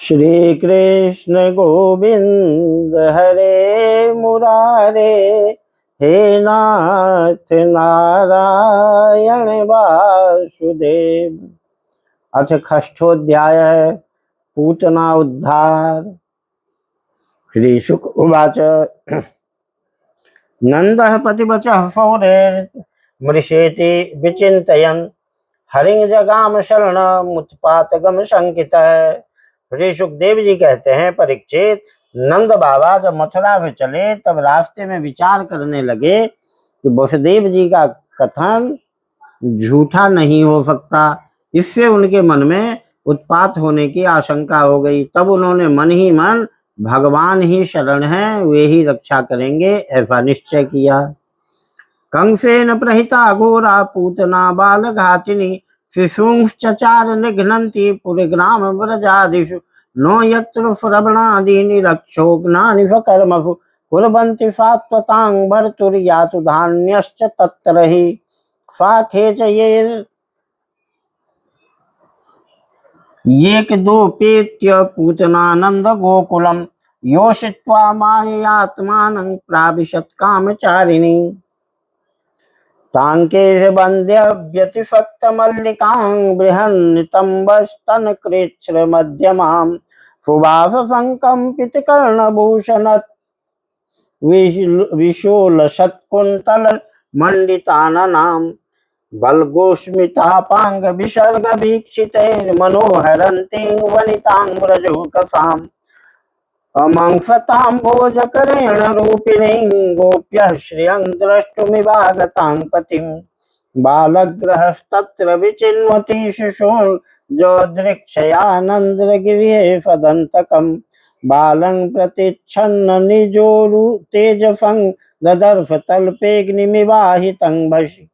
श्री कृष्ण गोविंद हरे मुरारे, हे नाथ नारायण वासुदेव। अथ षष्ठोऽध्याय पूतना उद्धार। श्री शुक उवाच नन्दः पतिवचः पौरेर्मृषेति विचिन्तयन् हरिं जगाम शरणमुत्पातगम शंकितः। श्री सुखदेव जी कहते हैं, परीक्षित, नंद बाबा जब मथुरा में चले तब रास्ते में विचार करने लगे कि वसुदेव जी का कथन झूठा नहीं हो सकता। इससे उनके मन में उत्पात होने की आशंका हो गई। तब उन्होंने मन ही मन भगवान ही शरण हैं, वे ही रक्षा करेंगे, ऐसा निश्चय किया। कंसेन प्रहिता घोरा पूतना बाल घातिनी शिशुंश्चचार निघ्नन्ति पुरग्राम व्रजादिषु नो यत्र श्रवणादीनि रक्षोघ्नानि फकर्मसु कुर्वन्ति सात्वतां भर्तुर्यातु धान्यश्च तत्र हि एकदोपेत्य पूतनानंद गोकुलम योषित्वा माययात्मानं प्राविशत् कामचारिणी तांकेश वन्द्य व्यतिफक्त मल्लिकां बृहन्नितंबस्तन कृच्छ्र मध्यमां सुवास संकंपित कर्णभूषण विशोलशत्कुंतल मंडिताननां बलगोस्मितापांग विसर्ग वीक्षितैर्मनोहरन्तीं वनितां व्रजोकसाम् अमंसतां भोजकरेण रूपिणीं गोप्यः श्रियं द्रष्टुमिवागतां पतिं बालग्रहस्तत्र विचिन्वति शिशून् जोदृक्षयानन्द्रगिर्ये फदन्तकं बालं प्रतिच्छन्न निजोरु तेजसं ददर्श तल्पेऽग्निमिवाहितं भसि।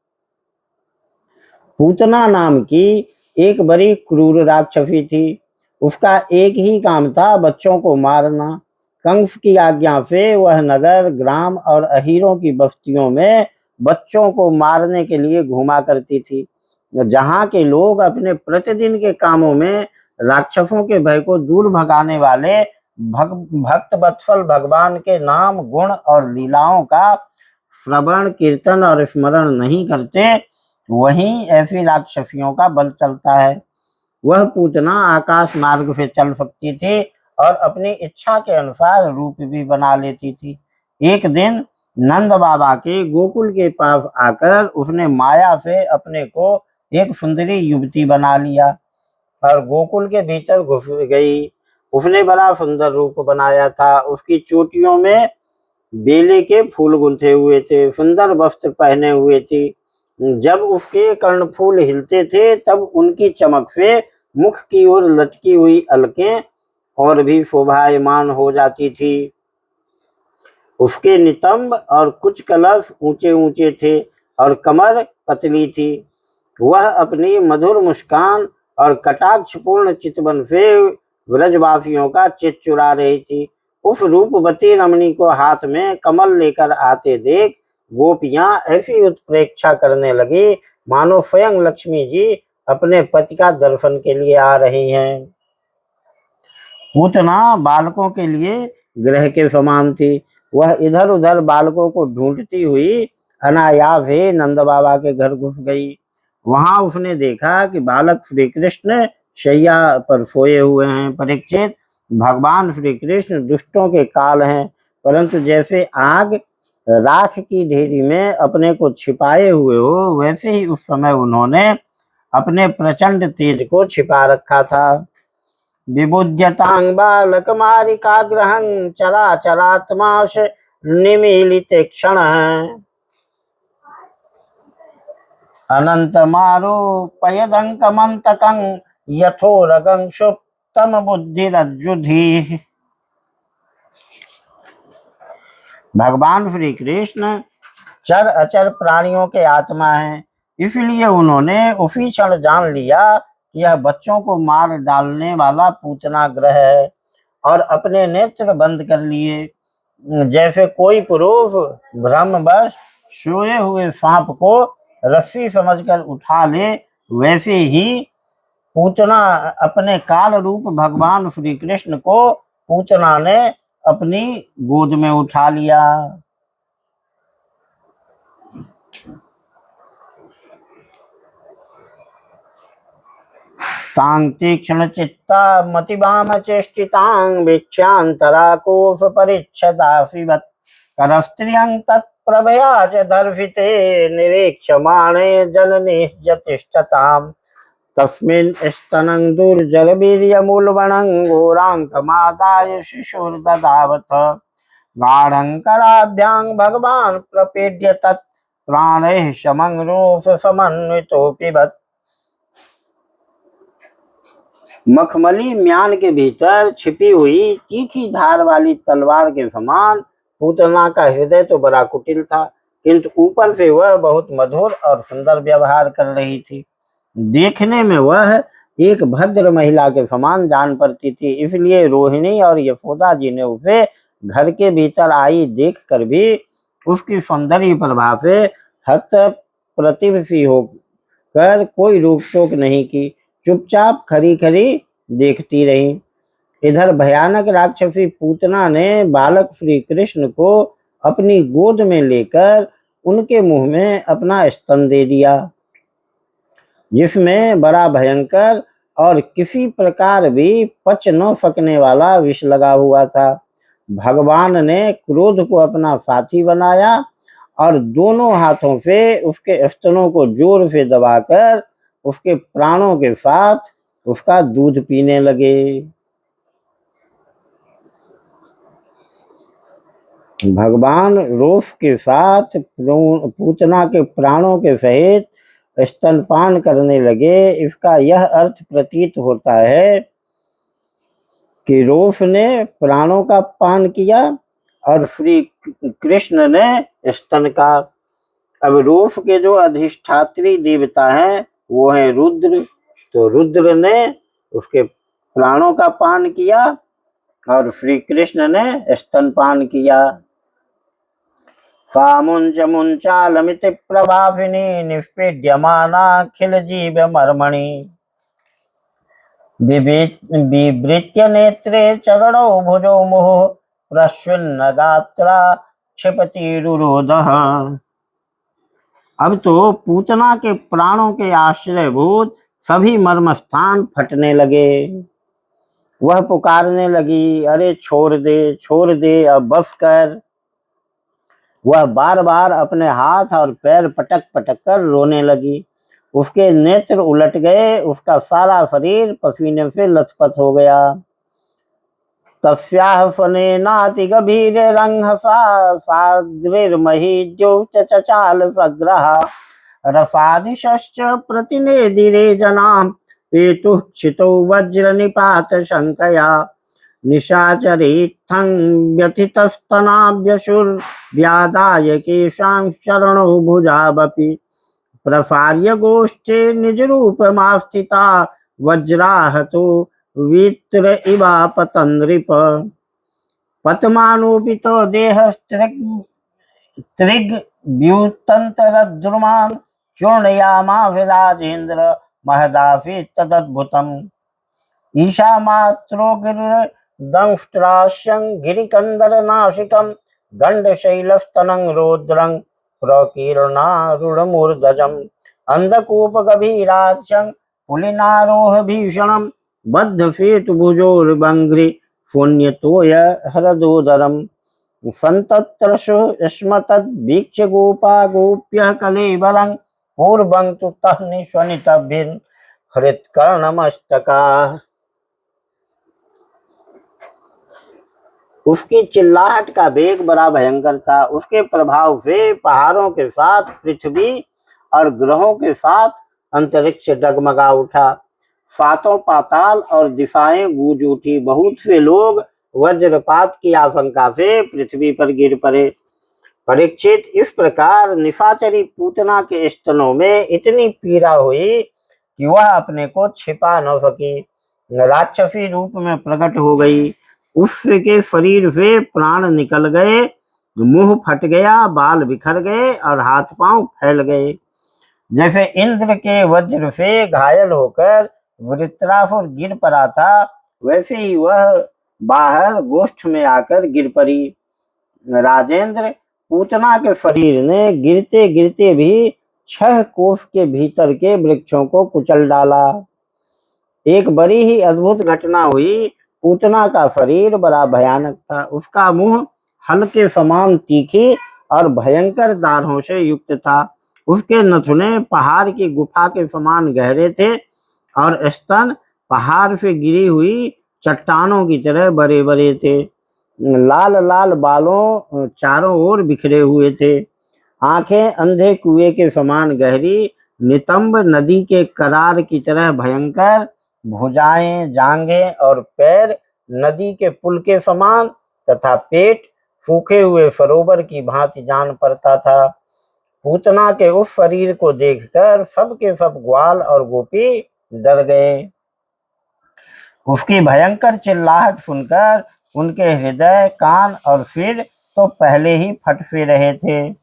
पूतना नाम की एक बड़ी क्रूर राक्षसी थी। उसका एक ही काम था, बच्चों को मारना। कंस की आज्ञा से वह नगर, ग्राम और अहीरों की बस्तियों में बच्चों को मारने के लिए घूमा करती थी। जहाँ के लोग अपने प्रतिदिन के कामों में राक्षसों के भय को दूर भगाने वाले भक्त वत्सल भगवान के नाम, गुण और लीलाओं का श्रवण, कीर्तन और स्मरण नहीं करते, वहीं ऐसी राक्षसियों का बल चलता है। वह पूतना आकाश मार्ग से चल सकती थी और अपनी इच्छा के अनुसार रूप भी बना लेती थी। एक दिन नंद बाबा के गोकुल के पास आकर उसने माया से अपने को एक सुंदरी युवती बना लिया और गोकुल के भीतर घुस गई। उसने बड़ा सुंदर रूप बनाया था। उसकी चोटियों में बेले के फूल गुंथे हुए थे, सुंदर वस्त्र पहने हुए थी। जब उसके कर्णफूल हिलते थे तब उनकी चमक से मुख की ओर लटकी हुई अलकें और भी शोभायमान हो जाती थी। उसके नितंब और कुछ कलश ऊंचे ऊंचे थे और कमर पतली थी। वह अपनी मधुर मुस्कान और कटाक्षपूर्ण चितवन से ब्रजवासियों का चित्त चुरा रही थी। उस रूपवती रमणी को हाथ में कमल लेकर आते देख गोपियां ऐसी उत्प्रेक्षा करने लगी मानो स्वयं लक्ष्मी जी अपने पति का दर्शन के लिए आ रही हैं। पूतना बालकों के लिए ग्रह के समान थी। वह इधर उधर बालकों को ढूंढती हुई अनायास ही नंद बाबा के घर घुस गई। वहां उसने देखा कि बालक श्री कृष्ण शैया पर सोए हुए हैं। परीक्षित, भगवान श्री कृष्ण दुष्टों के काल हैं, परंतु जैसे आग राख की ढेरी में अपने को छिपाए हुए हो, वैसे ही उस समय उन्होंने अपने प्रचंड तेज को छिपा रखा था। विबुध्यतां बालकमारिकाग्रहं चराचरात्माश निमीलिते क्षण अनंतमारूपयदंकमंतकं यथोरगं सुप्तम बुद्धिरज्जुधि। भगवान श्री कृष्ण चर अचर प्राणियों के आत्मा हैं, इसलिए उन्होंने उसी क्षण जान लिया कि यह बच्चों को मार डालने वाला पूतना ग्रह है और अपने नेत्र बंद कर लिए। जैसे कोई पुरुष भ्रमवश सोए हुए सांप को रस्सी समझकर उठा ले, वैसे ही पूतना अपने काल रूप भगवान श्री कृष्ण को पूतना ने अपनी गोद में उठा लिया। तांग तीक्ष्ण चित्ता मतिभाम चेष्टितांग भिक्षांतरा कोफ परिच्छदाफिवत करस्त्रियं तत्प्रभया च दर्शिते निरीक्षमाणे जननी जतिष्ठताम् तस्मिन् स्तनं दुर्जलवीर्यमूलवनं घोराङ्कमादाय शिशुर्ददावथ गाढं कराभ्यां भगवान् प्रपीड्य तत् प्राणैः समं रोष समन्वितोऽपि वत्। मखमली म्यान के भीतर छिपी हुई तीखी धार वाली तलवार के समान पूतना का हृदय तो बड़ा कुटिल था, किंतु ऊपर से वह बहुत मधुर और सुंदर व्यवहार कर रही थी। देखने में वह एक भद्र महिला के समान जान पड़ती थी, इसलिए रोहिणी और यशोदा जी ने उसे घर के भीतर आई देखकर भी उसकी सौंदर्य प्रभा से हत प्रतिभ सी होकर कोई रोक टोक नहीं की, चुपचाप खरी खरी देखती रही। इधर भयानक राक्षसी पूतना ने बालक श्री कृष्ण को अपनी गोद में लेकर उनके मुंह में अपना स्तन दे दिया, जिसमें बड़ा भयंकर और किसी प्रकार भी पच न सकने वाला विष लगा हुआ था। भगवान ने क्रोध को अपना साथी बनाया और दोनों हाथों से उसके स्तनों को जोर से दबाकर उसके प्राणों के साथ उसका दूध पीने लगे। भगवान रोष के साथ पूतना के प्राणों के सहित स्तनपान करने लगे। इसका यह अर्थ प्रतीत होता है कि रोष ने प्राणों का पान किया और श्री कृष्ण ने स्तन का। अब रोष के जो अधिष्ठात्री देवता हैं वो है रुद्र, तो रुद्र ने उसके प्राणों का पान किया और श्री कृष्ण ने स्तनपान किया। फामुंच मुंचालमित प्रभाविनी निष्पीड्यमानाखिल जीव मर्मणि विवृत्य नेत्रे चरणौ भुजौ मुहुः प्रस्विन्न गात्रा क्षिपतिरुरोधः। अब तो पूतना के प्राणों के आश्रयभूत सभी मर्म स्थान फटने लगे। वह पुकारने लगी, अरे छोड़ दे अब बस कर। वह बार बार अपने हाथ और पैर पटक पटक कर रोने लगी। उसके नेत्र उलट गए, उसका सारा शरीर पसीने से लथपथ हो गया। तस्याः फनेनाति गभीरे रंहसा साद्रिर्मही द्योतचाल सग्रहा रसादिशश्च प्रतिनेदिरे जनां पेतुः क्षितौ वज्र निपात शंकया निशाचरित्थं व्यथितस्तनाभ्यशुर्व्यादाय केशां शरणौ भुजावपि प्रसार्य गोष्ठे निजरूपमास्थिता वज्राहतो वित्र इवा पतन्नृप पतमानोपितो देहस्त्रिग्द्युतन्तरद्रुमान् चूर्णयामाभिराजेन्द्र महदाफि तदद्भुतम् ईशामात्रोगिर्दंष्ट्रास्यं गिरिकन्दरनाशिकं गण्डशैलस्तनं रौद्रं प्रकीर्णारुणमूर्धजम् अन्धकूपगभीराख्यं पुलिनारोह भीषणं बद्धसेतुभुजोर्वङ्घ्रि शून्यतोय हरदोदरम् सन्तत्रशु स्मतद्वीक्ष्य गोपा गोप्यः कलेवरं पूर्वं तु तः निष्वनितभिर् हृत्कर्णमस्तकाः। उसकी चिल्लाहट का वेग बड़ा भयंकर था। उसके प्रभाव से पहाड़ों के साथ पृथ्वी और ग्रहों के साथ अंतरिक्ष डगमगा उठा। सातों पाताल और दिशाएं गूंज उठी। बहुत से लोग वज्रपात की आशंका से पृथ्वी पर गिर पड़े। परीक्षित, इस प्रकार निशाचरी पूतना के स्तनों में इतनी पीड़ा हुई कि वह अपने को छिपा न सकी, राक्षसी रूप में प्रकट हो गई। उसके शरीर से प्राण निकल गए, मुंह फट गया, बाल बिखर गए और हाथ पांव फैल गए। जैसे इंद्र के वज्र से घायल होकर वृत्रासुर गिर पड़ा था, वैसे ही वह बाहर गोष्ठ में आकर गिर पड़ी। राजेंद्र, पूतना के शरीर ने गिरते गिरते भी 6 कोस के भीतर के वृक्षों को कुचल डाला। एक बड़ी ही अद्भुत घटना हुई। पूतना का शरीर बड़ा भयानक था। उसका मुंह हल के समान तीखी और भयंकर दाढ़ों से युक्त था। उसके नथुने पहाड़ की गुफा के समान गहरे थे और स्तन पहाड़ से गिरी हुई चट्टानों की तरह बड़े बड़े थे। लाल लाल बालों चारों ओर बिखरे हुए थे। आंखें अंधे कुएं के समान गहरी, नितंब नदी के करार की तरह भयंकर, भुजाएं, जांघें और पैर नदी के पुल के समान तथा पेट सूखे हुए सरोवर की भांति जान पड़ता था। पूतना के उस शरीर को देखकर सब के सब ग्वाल और गोपी डर गए। उसकी भयंकर चिल्लाहट सुनकर उनके हृदय, कान और सिर तो पहले ही फट से रहे थे।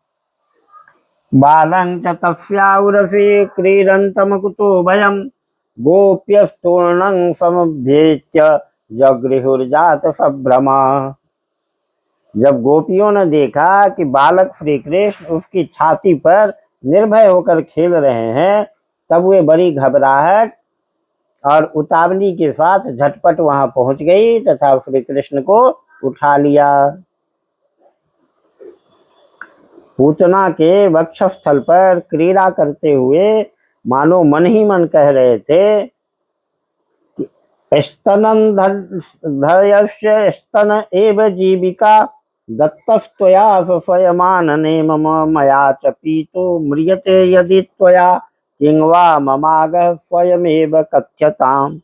बालं च तस्याउरसि क्रीडन्तमकुतो भयं गोप्यस्तूर्णं समभ्येत्य जगृहुर्जात संभ्रमा। जब गोपियों ने देखा कि बालक श्री कृष्ण उसकी छाती पर निर्भय होकर खेल रहे हैं, तब वे बड़ी घबराहट और उतावली के साथ झटपट वहां पहुंच गई तथा श्री कृष्ण को उठा लिया। पूतना के वक्षस्थल पर क्रीड़ा करते हुए मानो मन ही मन कह रहे थे, स्तनन्धयस्य स्तन एव जीविका दत्तस्त्वया स्वयमानने मम मया च पीतो म्रियते यदि त्वया किं वा ममागः स्वयमेव कथ्यताम्।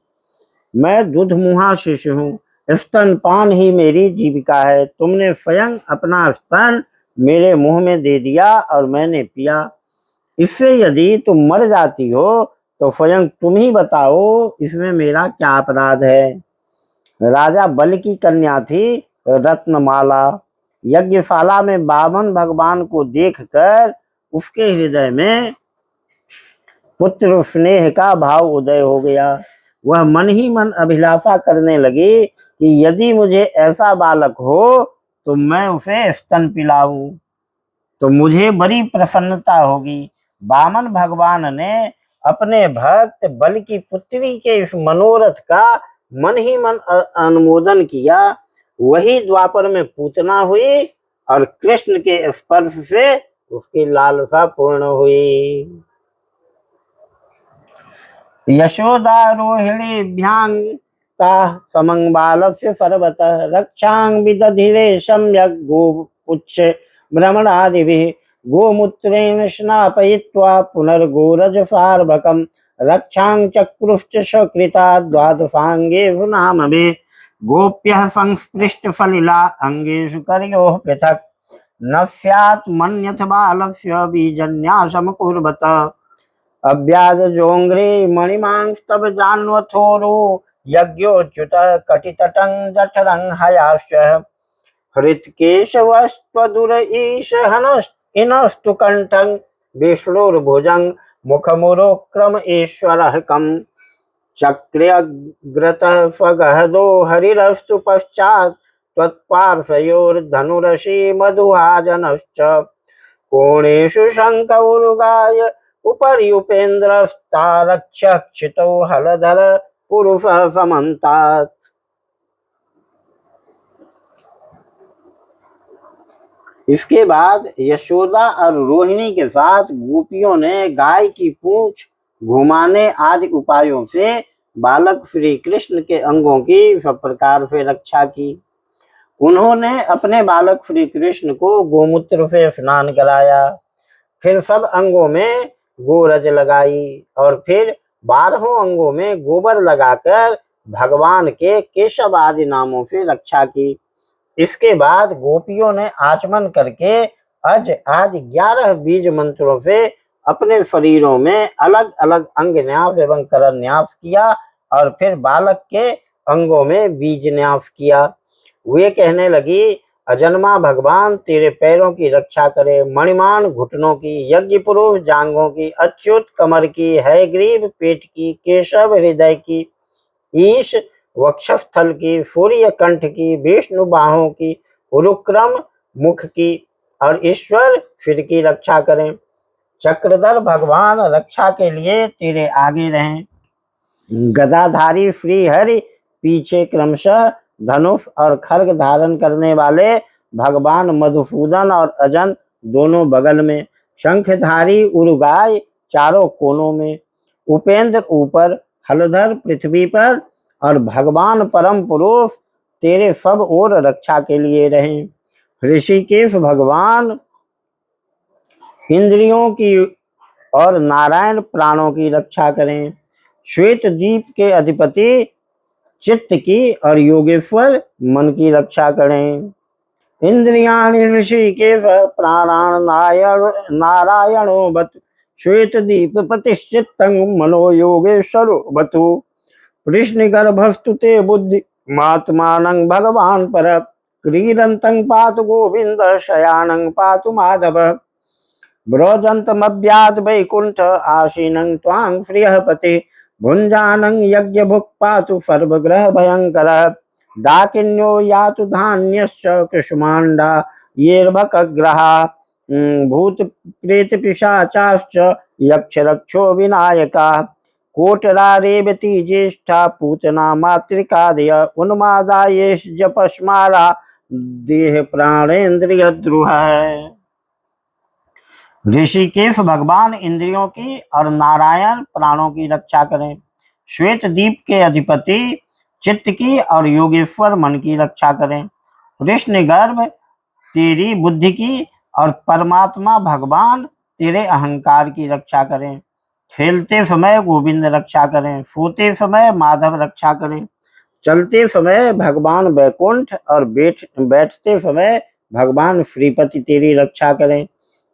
मैं दुधमुहा शिशु हूँ, स्तनपान ही मेरी जीविका है। तुमने स्वयं अपना स्तन मेरे मुंह में दे दिया और मैंने पिया। इससे यदि तुम मर जाती हो तो स्वयं तुम ही बताओ, इसमें मेरा क्या अपराध है। राजा बल की कन्या थी रत्नमाला। यज्ञशाला में वामन भगवान को देखकर उसके हृदय में पुत्र स्नेह का भाव उदय हो गया। वह मन ही मन अभिलाषा करने लगी कि यदि मुझे ऐसा बालक हो तो मैं उसे स्तन पिलाऊं तो मुझे बड़ी प्रसन्नता होगी। वामन भगवान ने अपने भक्त बल की पुत्री के इस मनोरथ का मन ही मन अनुमोदन किया। वही द्वापर में पूतना हुई और कृष्ण के स्पर्श से उसकी लालसा पूर्ण हुई। यशोदा रोहिणीभ्यां ताः समं बालस्य सर्वतः रक्षां विदधिरे सम्यक् गोपुच्छ भ्रमणादिभिः गोमूत्रेण स्नापयित्वा पुनर्गोरजसार्भकं रक्षां चक्रुश्च सकृता द्वादशाङ्गेषु नामभिः गोप्यः संस्पृष्टसलिला अङ्गेषु करयोः पृथक् न स्यात् मन्यथ बालस्य बीजन्यासमकुर्वत अव्याजोऽङ्घ्रे मणिमांस्तव जान्वथोरो यज्ञोच्युत कटितटं जठरं हयाश्च हृत्केशवस्त्वदुर ईशहनस्तु कण्ठं विष्णुर्भुजं मुखमुरोक्रम ईश्वरः कम् चक्र्यग्रतः स्वगहदो हरिरस्तु पश्चात् त्वत्पार्श्वयोर्धनुरसि मधुहाजनश्च कोणेषु शङ्खौरुगाय उपर्युपेन्द्रस्तारक्षक्षितौ हलधर पुरुषः समन्तात्। इसके बाद यशोदा और रोहिणी के साथ गोपियों ने गाय की पूंछ घुमाने आदि उपायों से बालक श्री कृष्ण के अंगों की सब प्रकार से रक्षा की। उन्होंने अपने बालक श्री कृष्ण को गोमूत्र से स्नान कराया, फिर सब अंगों में गोरज लगाई और फिर 12 अंगों में गोबर लगाकर भगवान के केशव आदि नामों से रक्षा की। इसके बाद गोपियों ने आचमन करके अज आदि 11 बीज मंत्रों से अपने शरीरों में अलग अलग अंग न्यास एवं करण न्यास किया और फिर बालक के अंगों में बीज न्यास किया। वे कहने लगी, अजन्मा भगवान तेरे पैरों की रक्षा करे। मणिमान घुटनों की, यज्ञ पुरुष जांघों की, अच्युत कमर की, हयग्रीव पेट की, केशव हृदय की, ईश वक्षस्थल की, सूर्य कंठ की, विष्णु बाहों की, उरुक्रम मुख की और ईश्वर सिर की रक्षा करें। चक्रधर भगवान रक्षा के लिए तेरे आगे रहें। गदाधारी श्री हरि पीछे क्रमशः धनुष और खड्ग धारण करने वाले भगवान मधुसूदन और अजन दोनों बगल में, शंखधारी उरुगाय चारों कोनों में, उपेंद्र ऊपर, हलधर पृथ्वी पर और भगवान परम पुरुष तेरे सब ओर रक्षा के लिए रहें। ऋषिकेश भगवान इंद्रियों की और नारायण प्राणों की रक्षा करें। श्वेत दीप के अधिपति चित्त की और योगेश्वर मन की रक्षा करें। इंद्रियाणि ऋषिकेश प्राणान नारायणो बत, श्वेत दीप प्रतिश्चित्तं मनो योगेश्वरो बतु। कृष्णगर्भस्तु ते बुद्धि मात्मानं भगवान पर, क्रीडन्तं पातु गोविंद शयानं पातु माधव। ब्रजन्तमव्याद वैकुंठ आसीनं त्वां श्रियः पते, भुञ्जानं यज्ञभुक् पातु सर्वग्रह भयङ्करः। दाकिन्यो यातु धान्यश्च कृष्माण्डा येर्भकग्रहा, भूत प्रेत पिशाचाश्च यक्ष रक्षो विनायका। कोटरा रेवती ज्येष्ठा पूतना मातृकादय, उन्मादायेश जपस्मारा देह प्राणेन्द्रिय द्रुह। ऋषिकेश भगवान इंद्रियों की और नारायण प्राणों की रक्षा करें। श्वेत दीप के अधिपति चित्त की और योगेश्वर मन की रक्षा करें। कृष्ण गर्भ तेरी बुद्धि की और परमात्मा भगवान तेरे अहंकार की रक्षा करें। खेलते समय गोविंद रक्षा करें, सोते समय माधव रक्षा करें, चलते समय भगवान वैकुंठ और बैठते समय भगवान श्रीपति तेरी रक्षा करें।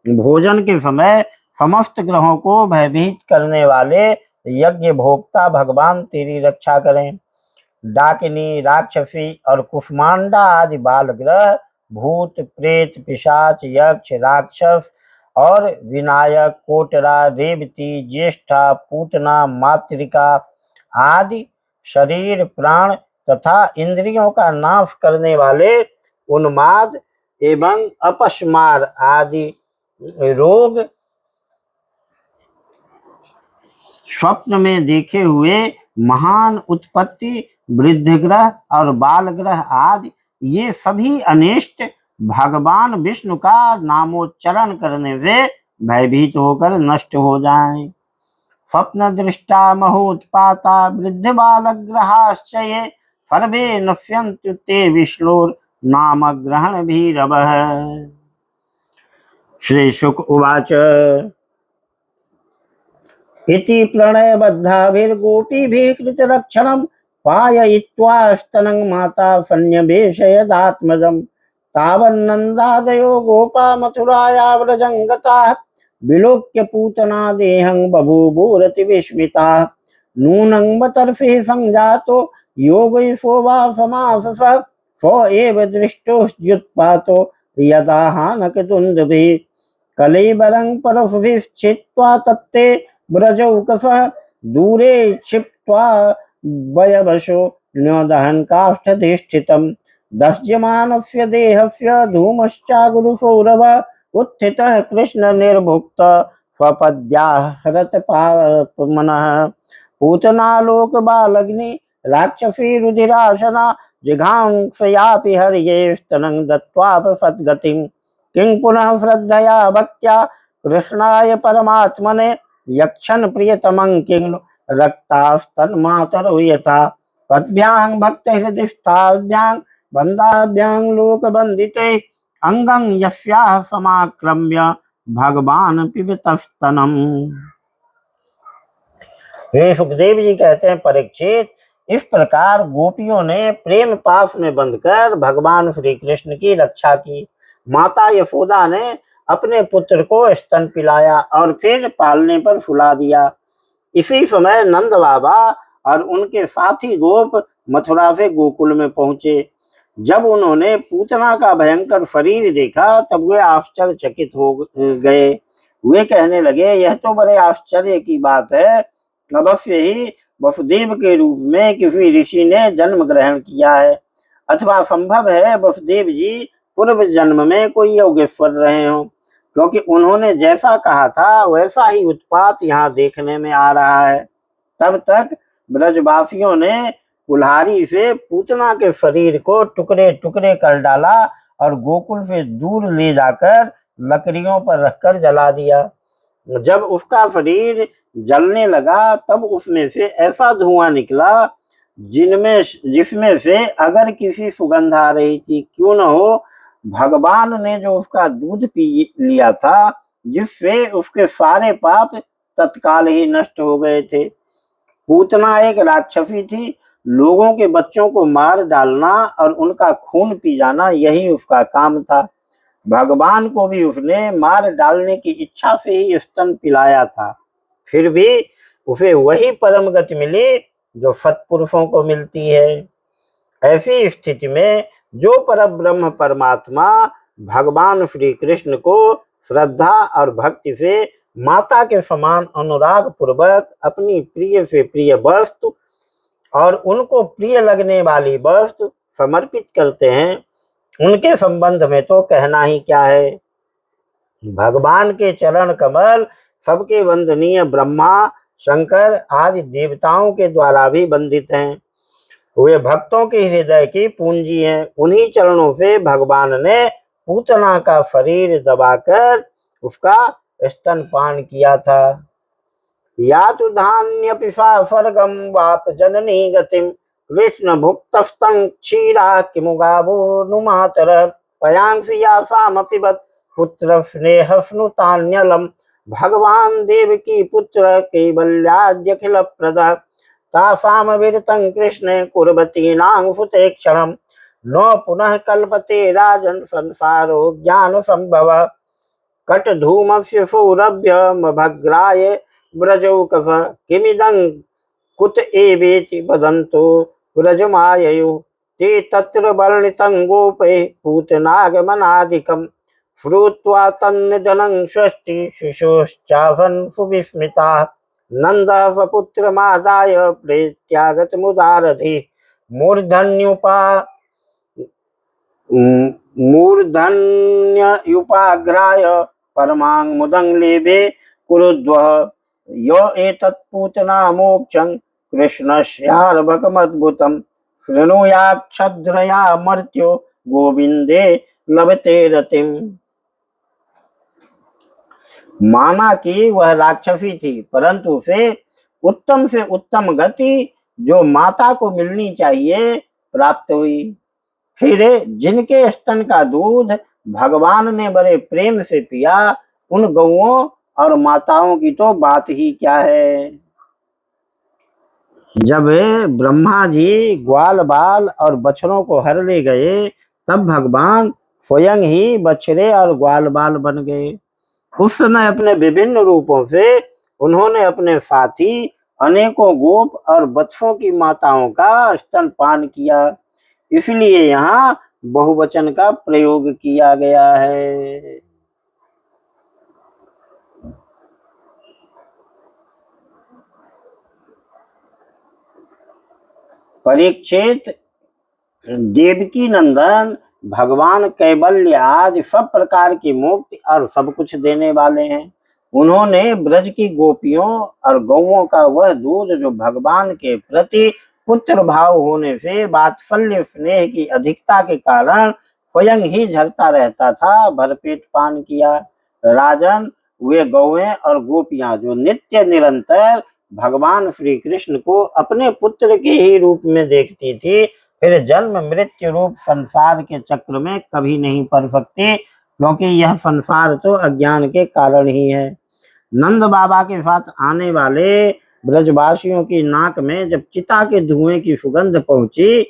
भोजन के समय समस्त ग्रहों को भयभीत करने वाले यज्ञ भोक्ता भगवान तेरी रक्षा करें। डाकिनी राक्षसी और कुष्मांडा आदि बाल ग्रह, भूत प्रेत पिशाच यक्ष राक्षस और विनायक, कोटरा रेवती ज्येष्ठा पूतना मातृका आदि शरीर प्राण तथा इंद्रियों का नाश करने वाले उन्माद एवं अपस्मार आदि रोग स्वप्न में देखे हुए महान उत्पत्ति, वृद्धग्रह और बाल ग्रह आदि ये सभी अनिष्ट भगवान विष्णु का नामोच्चारण करने से भयभीत होकर नष्ट हो जाएं। स्वप्न दृष्टा महोत्पाता वृद्ध बाल ग्रहाश्च ये, सर्वे नश्यन्तु ते विष्णुर नाम ग्रहण भीरवः। श्री शुक उवाच इति प्रणयबद्धाभिर्गोपीभिः कृतरक्षणं, पाययित्वा स्तनं माता सन्न्यवेशयदात्मजं। तावन्नन्दादयो गोपा मथुराया व्रजं गताः, विलोक्य पूतना देहं बभूवुरतिविस्मिताः। नूनं बतर्फिः संजातो योगैषो वा समाससः, स एव दृष्टोऽस्युत्पातो यदाहानकदुन्दुभिः। कलेबरं परशुभिश्छित्त्वा तत्ते व्रजौकसः, दूरे क्षिप्त्वा वयवशो न्योदहन् काष्ठधिष्ठितम्। दह्यमानस्य देहस्य धूमश्चागुरुसौरभ, उत्थितः कृष्णनिर्भुक्त स्वपद्याहरतपाप्मनः। पूतनालोकबालग्नि राक्षसी रुधिराशना, जिघांसयापि हर्ये स्तनं दत्त्वापसद्गतिम्। किं पुनः श्रद्धया भक्त्या कृष्णाय परमात्मने, यक्षन् प्रियतमं किं रक्तास्तन्मातरौ यथा। पद्भ्यां भक्तहृदिस्थाभ्यां बन्दाभ्यां लोकवन्दिते, अंगं यस्याः समाक्रम्य भगवान पिबतस्तनम्। हे सुखदेव जी कहते हैं, परीक्षित, इस प्रकार गोपियों ने प्रेम पास में बंधकर भगवान श्री कृष्ण की रक्षा की। माता यशोदा ने अपने पुत्र को स्तन पिलाया और फिर पालने पर सुला दिया। इसी समय नंद बाबा और उनके साथी गोप मथुरा से गोकुल में पहुंचे। जब उन्होंने पूतना का भयंकर शरीर देखा तब वे आश्चर्यचकित हो गए। वे कहने लगे, यह तो बड़े आश्चर्य की बात है। अवश्य ही वसुदेव के रूप में किसी ऋषि ने जन्म ग्रहण किया है, अथवा संभव है वसुदेव जी पूर्व जन्म में कोई योगेश्वर रहे हों, क्योंकि उन्होंने जैसा कहा था वैसा ही उत्पात यहाँ देखने में आ रहा है। तब तक ब्रजवासियों ने कुल्हाड़ी से पूतना के शरीर को टुकड़े टुकड़े कर डाला और गोकुल से दूर ले जाकर लकड़ियों पर रखकर जला दिया। जब उसका शरीर जलने लगा तब उसमें से ऐसा धुआं निकला जिसमें से अगर किसी सुगंध आ रही थी, क्यों न हो भगवान ने जो उसका दूध पी लिया था, जिससे उसके सारे पाप तत्काल ही नष्ट हो गए थे। पूतना एक राक्षसी थी। लोगों के बच्चों को मार डालना और उनका खून पी जाना यही उसका काम था। भगवान को भी उसने मार डालने की इच्छा से ही स्तन पिलाया था, फिर भी उसे वही परम गति मिली जो सत्पुरुषों को मिलती है। ऐसी स्थिति में जो परब्रह्म परमात्मा भगवान श्री कृष्ण को श्रद्धा और भक्ति से माता के समान अनुराग पूर्वक अपनी प्रिय से प्रिय वस्तु और उनको प्रिय लगने वाली वस्तु समर्पित करते हैं, उनके संबंध में तो कहना ही क्या है। भगवान के चरण कमल सबके वंदनीय ब्रह्मा, शंकर आदि देवताओं के द्वारा भी वंदित हैं। वे भक्तों के हृदय की पूंजी हैं। उन्हीं चरणों से भगवान ने पूतना का शरीर दबाकर उसका स्तनपान किया था। या तो धान्य पिशा स्वर्गम वाप जननी गतिम कृष्ण भुक्तस्तं क्षीरा किमुगावो नुमातर पयांसी यासाम पिबत पुत्र स्नेह स्नुतान्यलम भगवान देव की पुत्र कैवल्याद्यखिल प्रद तासाम विरतं कृष्ण कुर्वतीनां सुतेक्षणं न पुनः कल्पते राजन संसारो ज्ञान संभव कटधूमस्य सौरभ्यमभग्राय व्रजौकः किमिदं कुत एवेति वदन्तो व्रजमाययुः ते तत्र वर्णितं गोपैः पूतनागमनादिकं श्रुत्वा तन्निधनं षष्ठी शिशोश्चाभन् सुविस्मिताः नन्दः स्वपुत्रमादाय प्रेत्यागतमुदारधिः मूर्धन्युपाग्राय परमाङ्मुदं लेभे कुरुद्वः यो एतत् पूतना मोक्षं कृष्णस्यार्भकमद्भुतं शृणुयाच्छद्रया मर्त्यो गोविंदे लभते रतिम। माना कि वह राक्षसी थी, परंतु उसे उत्तम से उत्तम गति जो माता को मिलनी चाहिए प्राप्त हुई। फिर जिनके स्तन का दूध भगवान ने बड़े प्रेम से पिया, उन गौओं और माताओं की तो बात ही क्या है। जब ब्रह्मा जी ग्वाल बाल और बछड़ों को हर ले गए, तब भगवान स्वयं ही बछड़े और ग्वाल बाल बन गए। उस समय अपने विभिन्न रूपों से उन्होंने अपने साथी अनेकों गोप और बत्सों की माताओं का स्तनपान किया, इसलिए यहाँ बहुवचन का प्रयोग किया गया है। परीक्षित, देवकी नंदन भगवान कैवल्य आदि सब प्रकार की मुक्ति और सब कुछ देने वाले हैं। उन्होंने ब्रज की गोपियों और गौओं का वह दूध जो भगवान के प्रति पुत्र भाव होने से वात्सल्य स्नेह की अधिकता के कारण स्वयं ही झरता रहता था, भरपेट पान किया। राजन, वे गौएं और गोपियां जो नित्य निरंतर भगवान श्री कृष्ण को अपने पुत्र के ही रूप में देखती थी, फिर जन्म मृत्यु रूप संसार के चक्र में कभी नहीं पड़ सकती, क्योंकि यह संसार तो अज्ञान के कारण ही है। नंद बाबा के साथ आने वाले ब्रजवासियों की नाक में जब चिता के धुएं की सुगंध पहुंची,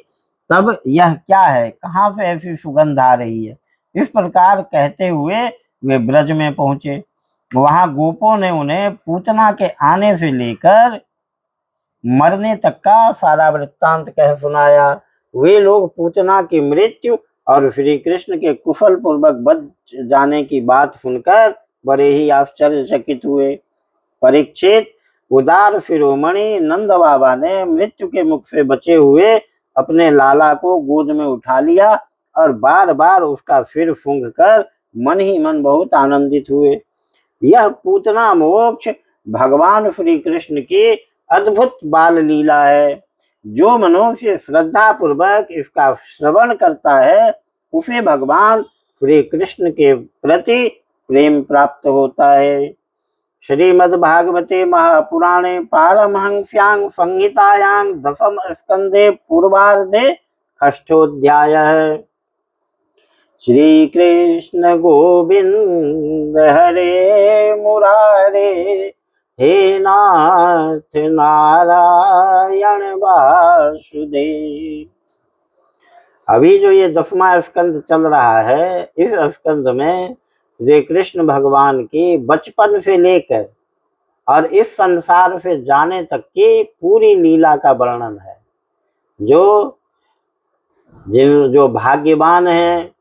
तब यह क्या है, कहाँ से ऐसी सुगंध आ रही है, इस प्रकार कहते हुए वे ब्रज में पहुंचे। वहां गोपों ने उन्हें पूतना के आने से लेकर मरने तक का सारा वृत्तांत कह सुनाया। वे लोग पूतना की मृत्यु और श्री कृष्ण के कुशल पूर्वक बच जाने की बात सुनकर बड़े ही आश्चर्यचकित हुए। परीक्षित, उदार शिरोमणि नंद बाबा ने मृत्यु के मुख से बचे हुए अपने लाला को गोद में उठा लिया और बार बार उसका सिर सूंघकर मन ही मन बहुत आनंदित हुए। यह पूतना मोक्ष भगवान श्री कृष्ण की अद्भुत बाल लीला है। जो मनुष्य श्रद्धा पूर्वक इसका श्रवण करता है उसे भगवान श्री कृष्ण के प्रति प्रेम प्राप्त होता है। श्रीमद्भागवते महापुराणे पारमहंस्यां संहितायां दशम स्कंधे पूर्वार्धे षष्ठोऽध्यायः। श्री कृष्ण गोविंद हरे मुरारे, हे नाथ नारायण वासुदेव। अभी जो ये 10वां स्कंद चल रहा है, इस स्कंद में श्री कृष्ण भगवान की बचपन से लेकर और इस संसार से जाने तक की पूरी लीला का वर्णन है। जो भाग्यवान हैं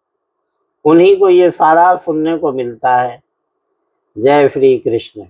उन्हीं को ये सारा सुनने को मिलता है। जय श्री कृष्ण।